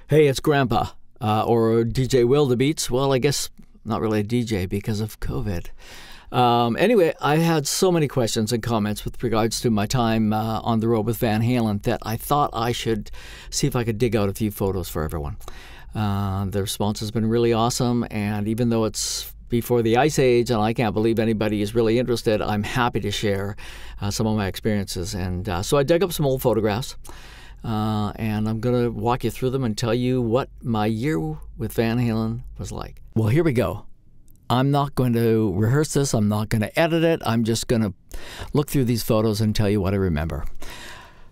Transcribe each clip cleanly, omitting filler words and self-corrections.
Hey, it's Grandpa, or DJ Wildebeats. Well, I guess not really a DJ because of COVID. Anyway, I had so many questions and comments with regards to my time on the road with Van Halen that I thought I should see if I could dig out a few photos for everyone. The response has been really awesome, and even though it's before the Ice Age and I can't believe anybody is really interested, I'm happy to share some of my experiences. And so I dug up some old photographs. And I'm going to walk you through them and tell you what my year with Van Halen was like. Well, here we go. I'm not going to rehearse this. I'm not going to edit it. I'm just going to look through these photos and tell you what I remember.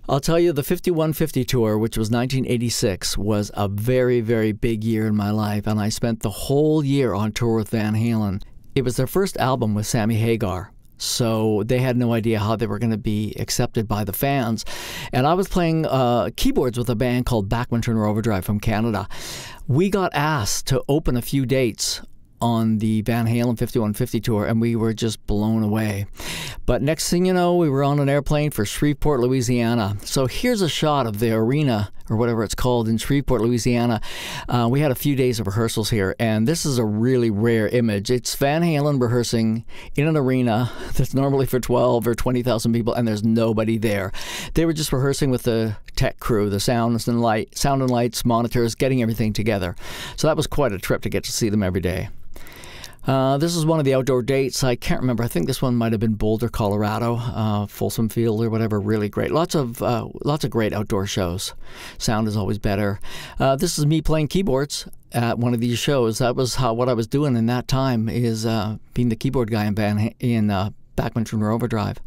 I'll tell you the 5150 tour, which was 1986, was a very, very big year in my life, and I spent the whole year on tour with Van Halen. It was their first album with Sammy Hagar. So they had no idea how they were going to be accepted by the fans. And I was playing keyboards with a band called Bachman Turner Overdrive from Canada. We got asked to open a few dates on the Van Halen 5150 tour, and we were just blown away. But next thing you know, we were on an airplane for Shreveport, Louisiana. So here's a shot of the arena, or whatever it's called, in Shreveport, Louisiana. We had a few days of rehearsals here, and this is a really rare image. It's Van Halen rehearsing in an arena that's normally for 12 or 20,000 people, and there's nobody there. They were just rehearsing with the tech crew, the sound and lights, monitors, getting everything together. So that was quite a trip to get to see them every day. This is one of the outdoor dates. I can't remember. I think this one might have been Boulder, Colorado, Folsom Field or whatever. Really great. Lots of great outdoor shows. Sound is always better. This is me playing keyboards at one of these shows. That was what I was doing in that time, is being the keyboard guy in Bachman Turner Overdrive.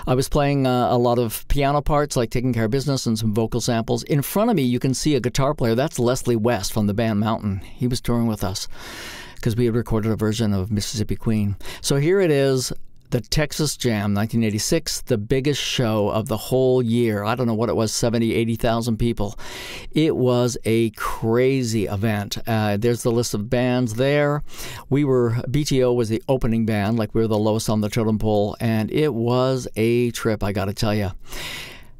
I was playing a lot of piano parts, like Taking Care of Business, and some vocal samples. In front of me, you can see a guitar player. That's Leslie West from the band Mountain. He was touring with us, because we had recorded a version of Mississippi Queen. So here it is, the Texas Jam, 1986, the biggest show of the whole year. I don't know what it was, 70, 80,000 people. It was a crazy event. There's the list of bands there. BTO was the opening band, like we were the lowest on the totem pole, and it was a trip, I gotta tell you.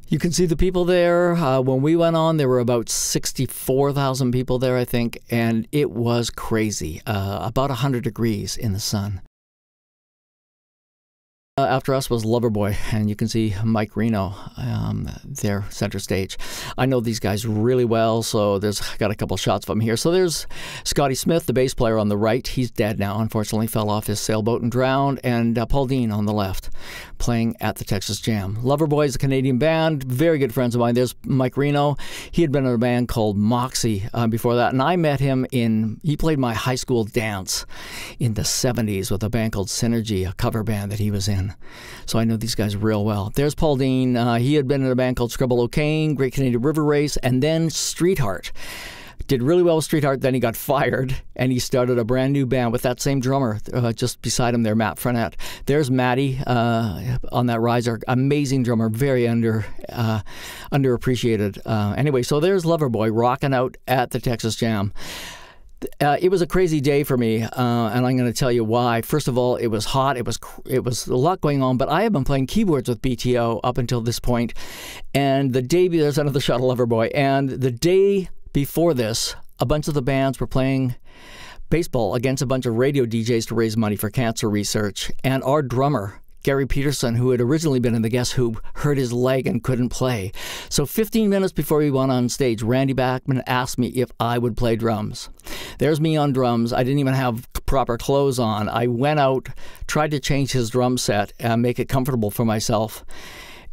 You can see the people there. When we went on, there were about 64,000 people there, I think, and it was crazy. About 100 degrees in the sun. After us was Loverboy, and you can see Mike Reno there, center stage. I know these guys really well, so got a couple shots of them here. So there's Scotty Smith, the bass player on the right. He's dead now, unfortunately, fell off his sailboat and drowned. And Paul Dean on the left, playing at the Texas Jam. Loverboy is a Canadian band, very good friends of mine. There's Mike Reno. He had been in a band called Moxie before that, and I met him he played my high school dance in the 70s with a band called Synergy, a cover band that he was in. So I know these guys real well. There's Paul Dean. He had been in a band called Scribble O'Kane, Great Canadian River Race, and then Streetheart. Did really well with Streetheart, then he got fired, and he started a brand new band with that same drummer just beside him there, Matt Frenette. There's Matty on that riser. Amazing drummer, very underappreciated. Anyway, so there's Loverboy rocking out at the Texas Jam. It was a crazy day for me, and I'm going to tell you why. First of all, it was hot. It was a lot going on, but I have been playing keyboards with BTO up until this point. And there's another shot of Loverboy. And the day before this, a bunch of the bands were playing baseball against a bunch of radio DJs to raise money for cancer research. And our drummer, Gary Peterson, who had originally been in the Guess Who, hurt his leg and couldn't play. So 15 minutes before we went on stage, Randy Bachman asked me if I would play drums. There's me on drums. I didn't even have proper clothes on. I went out, tried to change his drum set and make it comfortable for myself,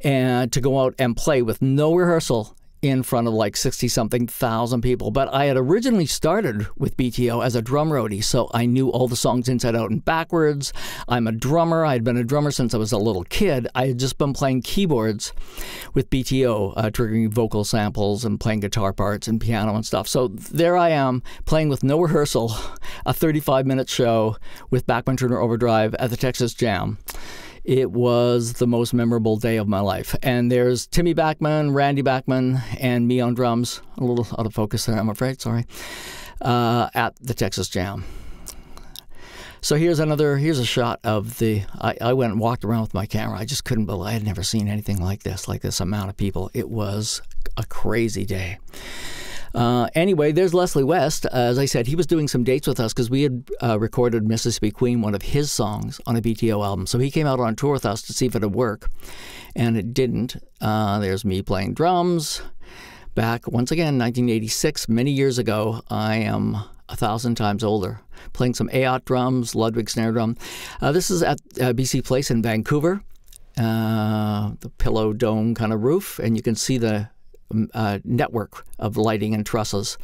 and to go out and play with no rehearsal in front of like 60-something thousand people. But I had originally started with BTO as a drum roadie, so I knew all the songs inside out and backwards. I'm a drummer. I had been a drummer since I was a little kid. I had just been playing keyboards with BTO, triggering vocal samples and playing guitar parts and piano and stuff. So there I am, playing with no rehearsal, a 35-minute show with Bachman Turner Overdrive at the Texas Jam. It was the most memorable day of my life. And there's Timmy Bachman, Randy Bachman, and me on drums. A little out of focus there, I'm afraid, sorry. At the Texas Jam. So here's a shot of I went and walked around with my camera. I just couldn't believe, I had never seen anything like this amount of people. It was a crazy day. Anyway, there's Leslie West. As I said, he was doing some dates with us because we had recorded Mississippi Queen, one of his songs, on a BTO album. So he came out on tour with us to see if it would work, and it didn't. There's me playing drums. Back, once again, 1986, many years ago. I am 1,000 times older. Playing some AOT drums, Ludwig snare drum. This is at BC Place in Vancouver. The pillow dome kind of roof, and you can see the network of lighting and trusses.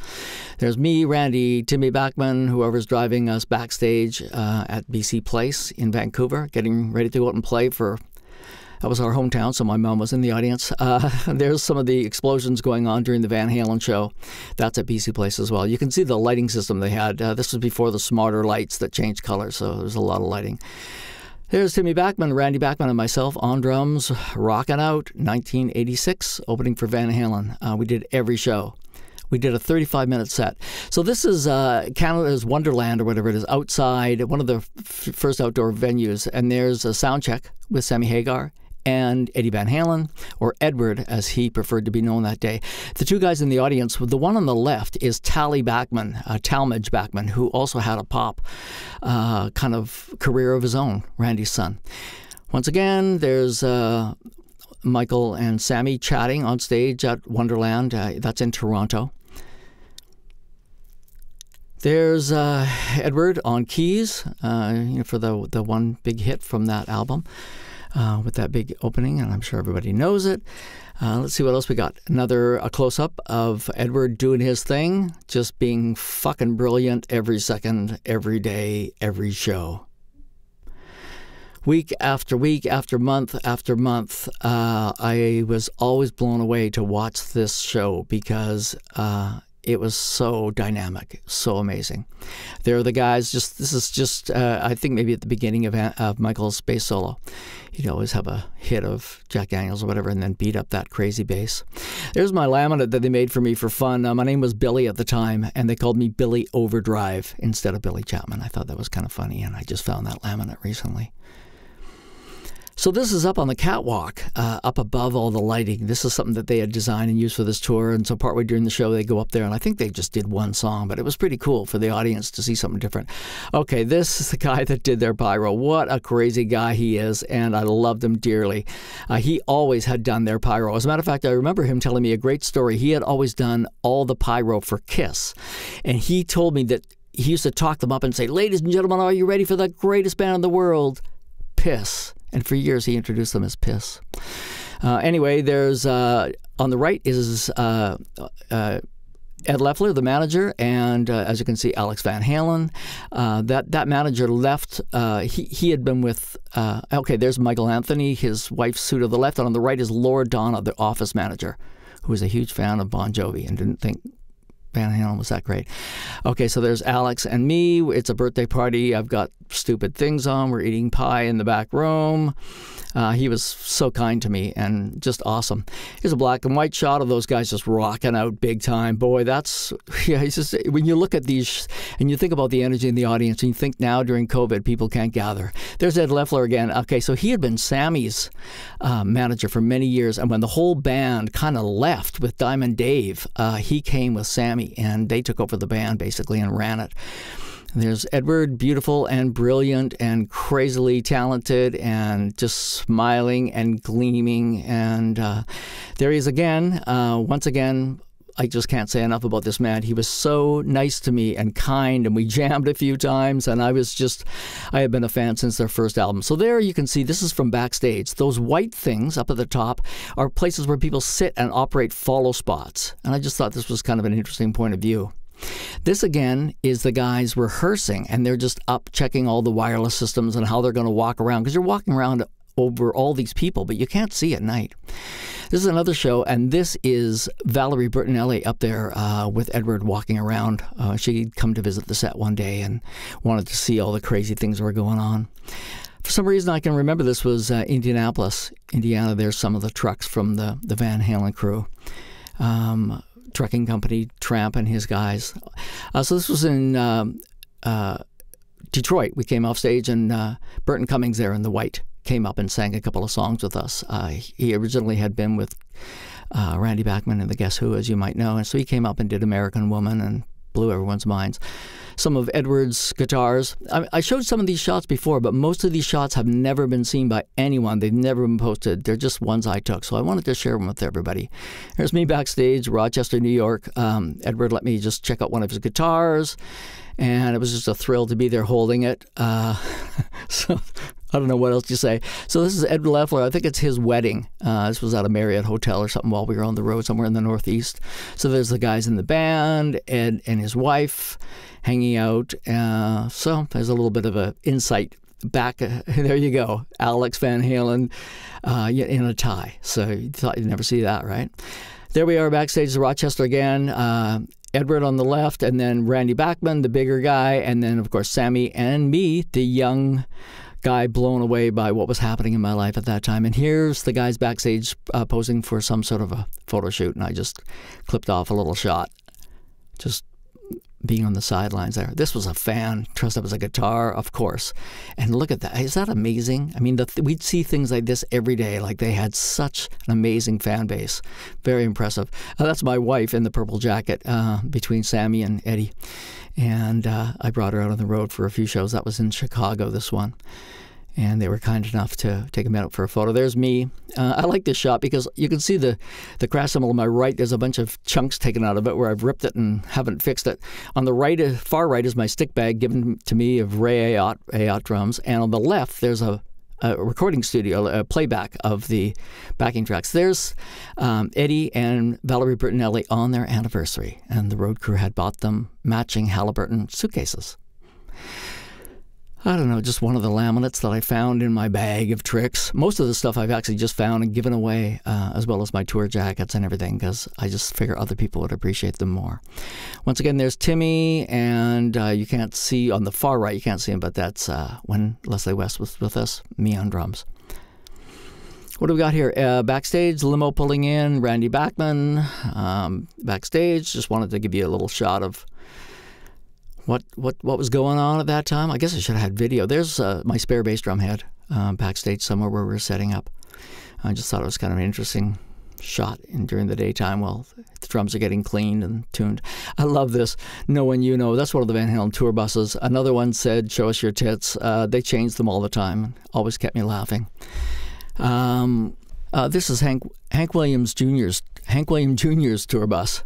There's me, Randy, Timmy Backman, whoever's driving us backstage at BC Place in Vancouver, getting ready to go out and play for... That was our hometown, so my mom was in the audience. There's some of the explosions going on during the Van Halen show. That's at BC Place as well. You can see the lighting system they had. This was before the smarter lights that changed color, so there's a lot of lighting. There's Timmy Backman, Randy Backman, and myself on drums, rocking out, 1986, opening for Van Halen. We did every show. We did a 35-minute set. So this is Canada's Wonderland, or whatever it is, outside, one of the first outdoor venues. And there's a sound check with Sammy Hagar and Eddie Van Halen, or Edward, as he preferred to be known that day. The two guys in the audience, the one on the left is Talmadge Backman, who also had a pop kind of career of his own, Randy's son. Once again, there's Michael and Sammy chatting on stage at Wonderland. That's in Toronto. There's Edward on keys, for the one big hit from that album. With that big opening, and I'm sure everybody knows it. Let's see what else we got. A close-up of Edward doing his thing, just being fucking brilliant every second, every day, every show. Week after week, after month, I was always blown away to watch this show because it was so dynamic, so amazing. They're the guys, this is just, I think maybe at the beginning of Michael's bass solo. He'd always have a hit of Jack Daniels or whatever and then beat up that crazy bass. There's my laminate that they made for me for fun. My name was Billy at the time, and they called me Billy Overdrive instead of Billy Chapman. I thought that was kind of funny, and I just found that laminate recently. So this is up on the catwalk, up above all the lighting. This is something that they had designed and used for this tour, and so partway during the show they go up there, and I think they just did one song, but it was pretty cool for the audience to see something different. Okay, this is the guy that did their pyro. What a crazy guy he is, and I loved him dearly. He always had done their pyro. As a matter of fact, I remember him telling me a great story. He had always done all the pyro for Kiss, and he told me that he used to talk them up and say, "Ladies and gentlemen, are you ready for the greatest band in the world? Piss." And for years, he introduced them as Piss. Anyway, there's on the right is Ed Leffler, the manager, and as you can see, Alex Van Halen. That manager left. He had been with. Okay, there's Michael Anthony, his wife Sue to the left, and on the right is Laura Donna, the office manager, who was a huge fan of Bon Jovi and didn't think Van Halen was that great. Okay, so there's Alex and me. It's a birthday party. I've got stupid things on. We're eating pie in the back room. He was so kind to me and just awesome. Here's a black and white shot of those guys just rocking out big time. Boy, that's, yeah, it's just, when you look at these and you think about the energy in the audience and you think now during COVID, people can't gather. There's Ed Leffler again. Okay, so he had been Sammy's manager for many years, and when the whole band kind of left with Diamond Dave, he came with Sammy, and they took over the band basically and ran it. There's Edward, beautiful and brilliant and crazily talented and just smiling and gleaming. And there he is again. Once again, I just can't say enough about this man. He was so nice to me and kind, and we jammed a few times, and I have been a fan since their first album. So there you can see, this is from Backstage. Those white things up at the top are places where people sit and operate follow spots. And I just thought this was kind of an interesting point of view. This, again, is the guys rehearsing, and they're just up checking all the wireless systems and how they're going to walk around, because you're walking around over all these people, but you can't see at night. This is another show, and this is Valerie Bertinelli up there with Edward walking around. She'd come to visit the set one day and wanted to see all the crazy things that were going on. For some reason, I can remember this was Indianapolis, Indiana. There's some of the trucks from the Van Halen crew. Trucking company, Tramp and his guys. So this was in Detroit. We came off stage, and Burton Cummings there in the white came up and sang a couple of songs with us. He originally had been with Randy Bachman and the Guess Who, as you might know. And so he came up and did American Woman and blew everyone's minds. Some of Edward's guitars. I showed some of these shots before, but most of these shots have never been seen by anyone. They've never been posted. They're just ones I took, so I wanted to share them with everybody. Here's me backstage, Rochester, New York. Edward let me just check out one of his guitars, and it was just a thrill to be there holding it. So I don't know what else to say. So this is Ed Leffler. I think it's his wedding. This was at a Marriott hotel or something while we were on the road somewhere in the Northeast. So there's the guys in the band, Ed and his wife hanging out. So there's a little bit of an insight back. There you go. Alex Van Halen in a tie. So you thought you'd never see that, right? There we are backstage in Rochester again. Edward on the left, and then Randy Bachman, the bigger guy, and then, of course, Sammy and me, the young guy blown away by what was happening in my life at that time. And here's the guys backstage posing for some sort of a photo shoot, and I just clipped off a little shot, just being on the sidelines there. This was a fan dressed up as a guitar, of course. And look at that. Is that amazing? I mean, we'd see things like this every day. Like, they had such an amazing fan base. Very impressive. That's my wife in the purple jacket between Sammy and Eddie. And I brought her out on the road for a few shows. That was in Chicago, this one. And they were kind enough to take me out for a photo. There's me. I like this shot because you can see the crash cymbal on my right. There's a bunch of chunks taken out of it where I've ripped it and haven't fixed it. On the right, far right, is my stick bag given to me of Ray Ayotte drums. And on the left, there's a recording studio, a playback of the backing tracks. There's Eddie and Valerie Bertinelli on their anniversary. And the road crew had bought them matching Halliburton suitcases. I don't know, just one of the laminates that I found in my bag of tricks. Most of the stuff I've actually just found and given away, as well as my tour jackets and everything, because I just figure other people would appreciate them more. Once again, there's Timmy, and you can't see on the far right, you can't see him, but that's when Leslie West was with us, me on drums. What do we got here? Backstage, limo pulling in, Randy Bachman. Backstage, just wanted to give you a little shot of what was going on at that time. I guess I should have had video. There's my spare bass drum head backstage somewhere where we were setting up. I just thought it was kind of an interesting shot during the daytime while the drums are getting cleaned and tuned. I love this. Know When You Know. That's one of the Van Halen tour buses. Another one said, "Show us your tits." They changed them all the time. Always kept me laughing. This is Hank Williams Jr.'s tour bus.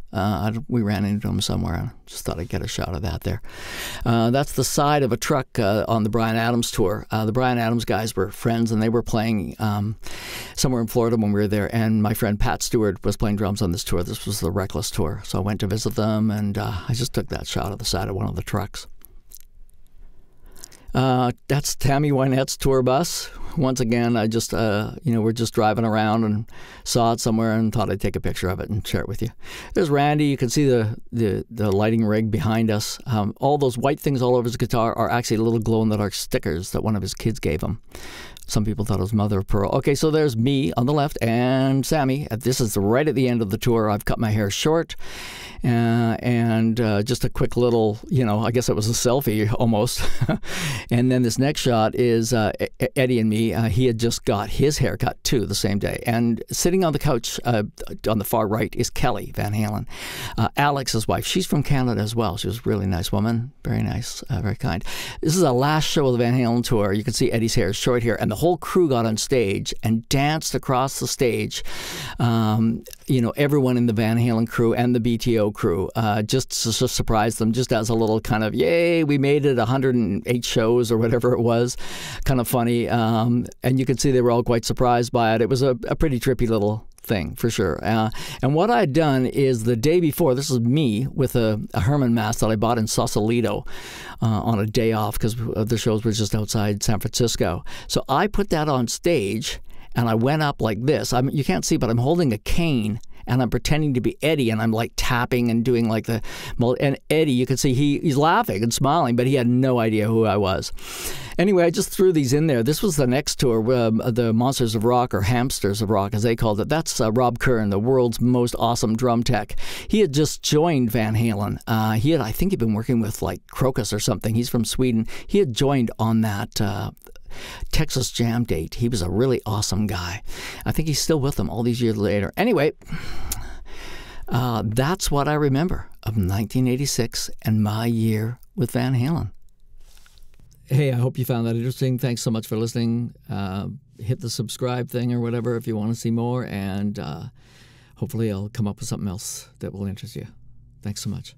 We ran into him somewhere. I just thought I'd get a shot of that there. That's the side of a truck on the Bryan Adams tour. The Bryan Adams guys were friends, and they were playing somewhere in Florida when we were there. And my friend Pat Stewart was playing drums on this tour. This was the Reckless tour. So I went to visit them, and I just took that shot of the side of one of the trucks. That's Tammy Wynette's tour bus. Once again, I just, we're just driving around and saw it somewhere and thought I'd take a picture of it and share it with you. There's Randy. You can see the lighting rig behind us. All those white things all over his guitar are actually little glow-in-the-dark stickers that one of his kids gave him. Some people thought it was mother of pearl. Okay, so there's me on the left and Sammy. This is right at the end of the tour. I've cut my hair short. And just a quick little, I guess it was a selfie almost. And then this next shot is Eddie and me. He had just got his hair cut too the same day. And sitting on the couch on the far right is Kelly Van Halen, Alex's wife. She's from Canada as well. She was a really nice woman, very nice, very kind. This is the last show of the Van Halen tour. You can see Eddie's hair is short here, and the whole crew got on stage and danced across the stage. Everyone in the Van Halen crew and the BTO crew, just to surprise them, just as a little kind of, yay, we made it 108 shows or whatever it was. Kind of funny. And you could see they were all quite surprised by it. It was a pretty trippy little thing for sure. And what I'd done is the day before, this is me with a Hermit Mask that I bought in Sausalito on a day off because the shows were just outside San Francisco. So I put that on stage and I went up like this. You can't see, but I'm holding a cane and I'm pretending to be Eddie, and I'm like tapping and doing like and Eddie, you can see he's laughing and smiling, but he had no idea who I was. Anyway, I just threw these in there. This was the next tour, the Monsters of Rock, or Hamsters of Rock, as they called it. That's Rob Kern, the world's most awesome drum tech. He had just joined Van Halen. I think he'd been working with like Crocus or something. He's from Sweden. He had joined on that Texas Jam Date. He was a really awesome guy. I think he's still with them all these years later. Anyway, that's what I remember of 1986 and my year with Van Halen. Hey, I hope you found that interesting. Thanks so much for listening. Hit the subscribe thing or whatever if you want to see more, and hopefully I'll come up with something else that will interest you. Thanks so much.